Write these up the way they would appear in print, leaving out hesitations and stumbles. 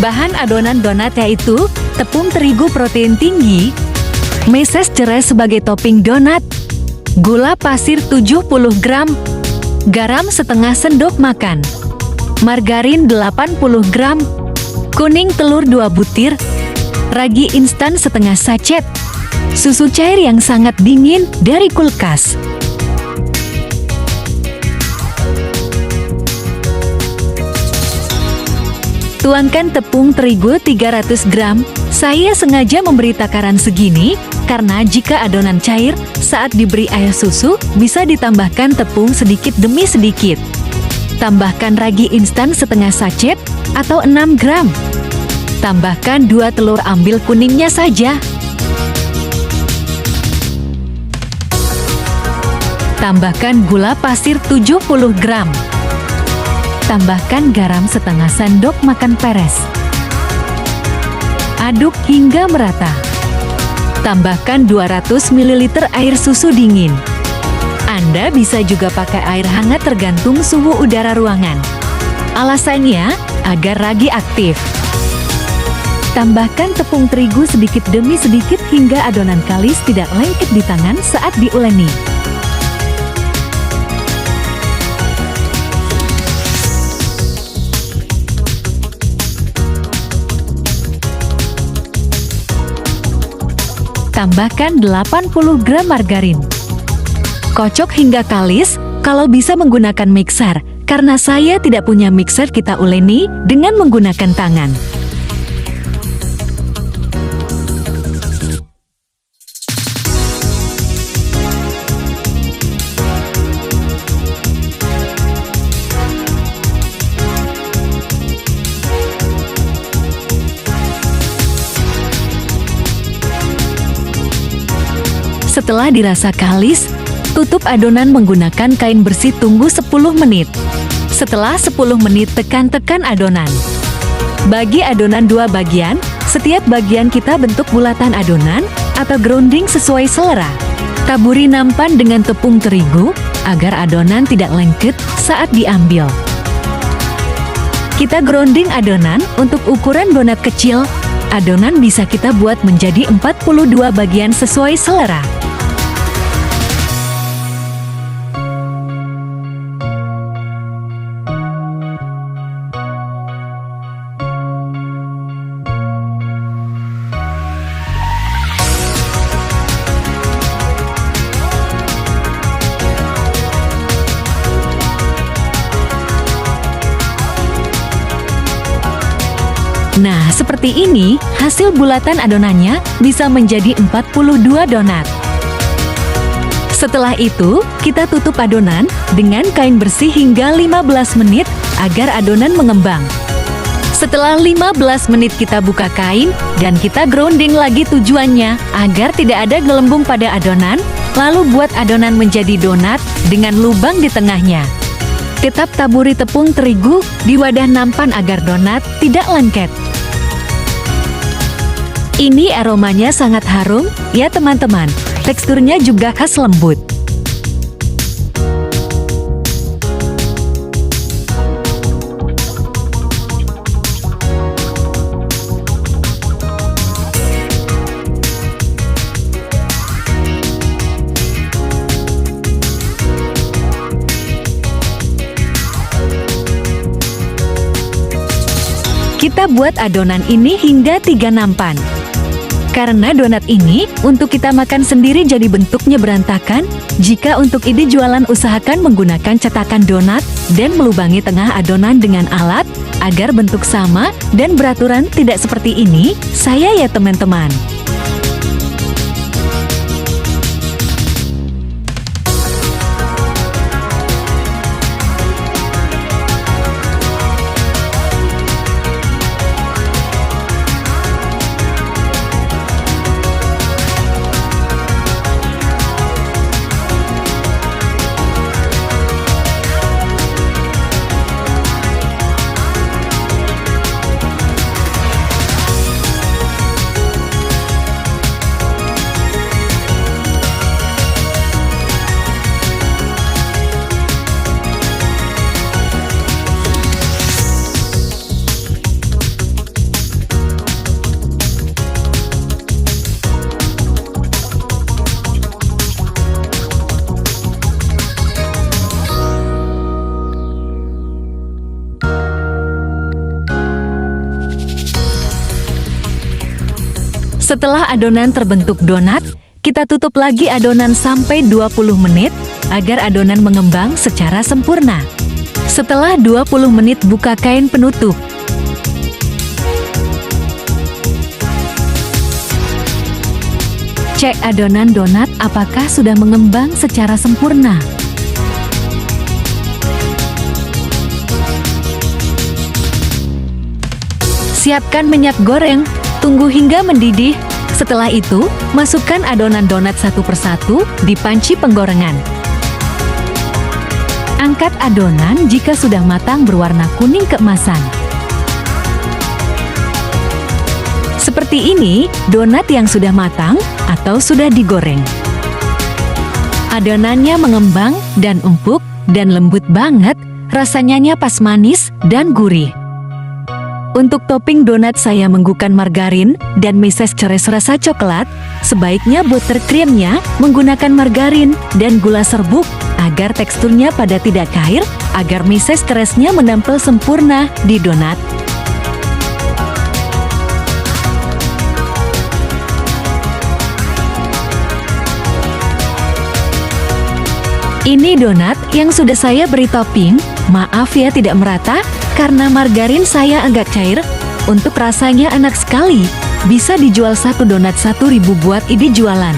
Bahan adonan donat yaitu tepung terigu protein tinggi, meses cerai sebagai topping donat, gula pasir 70 gram, garam setengah sendok makan, margarin 80 gram, kuning telur 2 butir, ragi instan setengah sachet, susu cair yang sangat dingin dari kulkas. Tuangkan tepung terigu 300 gram. Saya sengaja memberi takaran segini karena jika adonan cair saat diberi air susu bisa ditambahkan tepung sedikit demi sedikit. Tambahkan ragi instan setengah sachet atau 6 gram. Tambahkan 2 telur, ambil kuningnya saja. Tambahkan gula pasir 70 gram. Tambahkan garam setengah sendok makan peres. Aduk hingga merata. Tambahkan 200 ml air susu dingin. Anda bisa juga pakai air hangat tergantung suhu udara ruangan. Alasannya agar ragi aktif. Tambahkan tepung terigu sedikit demi sedikit hingga adonan kalis tidak lengket di tangan saat diuleni. Tambahkan 80 gram margarin. Kocok hingga kalis, kalau bisa menggunakan mixer. Karena saya tidak punya mixer, kita uleni dengan menggunakan tangan. Setelah dirasa kalis, tutup adonan menggunakan kain bersih, tunggu 10 menit. Setelah 10 menit, tekan-tekan adonan. Bagi adonan 2 bagian, setiap bagian kita bentuk bulatan adonan atau grounding sesuai selera. Taburi nampan dengan tepung terigu agar adonan tidak lengket saat diambil. Kita grounding adonan untuk ukuran donat kecil. Adonan bisa kita buat menjadi 42 bagian sesuai selera. Nah, seperti ini, hasil bulatan adonannya bisa menjadi 42 donat. Setelah itu, kita tutup adonan dengan kain bersih hingga 15 menit agar adonan mengembang. Setelah 15 menit kita buka kain dan kita grounding lagi, tujuannya agar tidak ada gelembung pada adonan, lalu buat adonan menjadi donat dengan lubang di tengahnya. Tetap taburi tepung terigu di wadah nampan agar donat tidak lengket. Ini aromanya sangat harum, ya teman-teman. Teksturnya juga khas lembut. Kita buat adonan ini hingga 3 nampan. Karena donat ini untuk kita makan sendiri jadi bentuknya berantakan, jika untuk ide jualan usahakan menggunakan cetakan donat dan melubangi tengah adonan dengan alat agar bentuk sama dan beraturan, tidak seperti ini, saya ya teman-teman. Setelah adonan terbentuk donat, kita tutup lagi adonan sampai 20 menit agar adonan mengembang secara sempurna. Setelah 20 menit buka kain penutup. Cek adonan donat apakah sudah mengembang secara sempurna. Siapkan minyak goreng, tunggu hingga mendidih. Setelah itu, masukkan adonan donat satu persatu di panci penggorengan. Angkat adonan jika sudah matang berwarna kuning keemasan. Seperti ini, donat yang sudah matang atau sudah digoreng. Adonannya mengembang dan empuk dan lembut banget, rasanya pas manis dan gurih. Untuk topping donat saya menggunakan margarin dan meses ceres rasa coklat. Sebaiknya buttercreamnya menggunakan margarin dan gula serbuk agar teksturnya pada tidak cair, agar meses ceresnya menempel sempurna di donat. Ini donat yang sudah saya beri topping. Maaf ya tidak merata, karena margarin saya agak cair. Untuk rasanya enak sekali. Bisa dijual satu donat 1.000 buat ide jualan.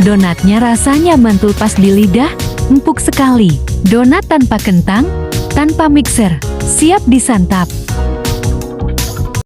Donatnya rasanya mantul pas di lidah, empuk sekali. Donat tanpa kentang, tanpa mixer, siap disantap.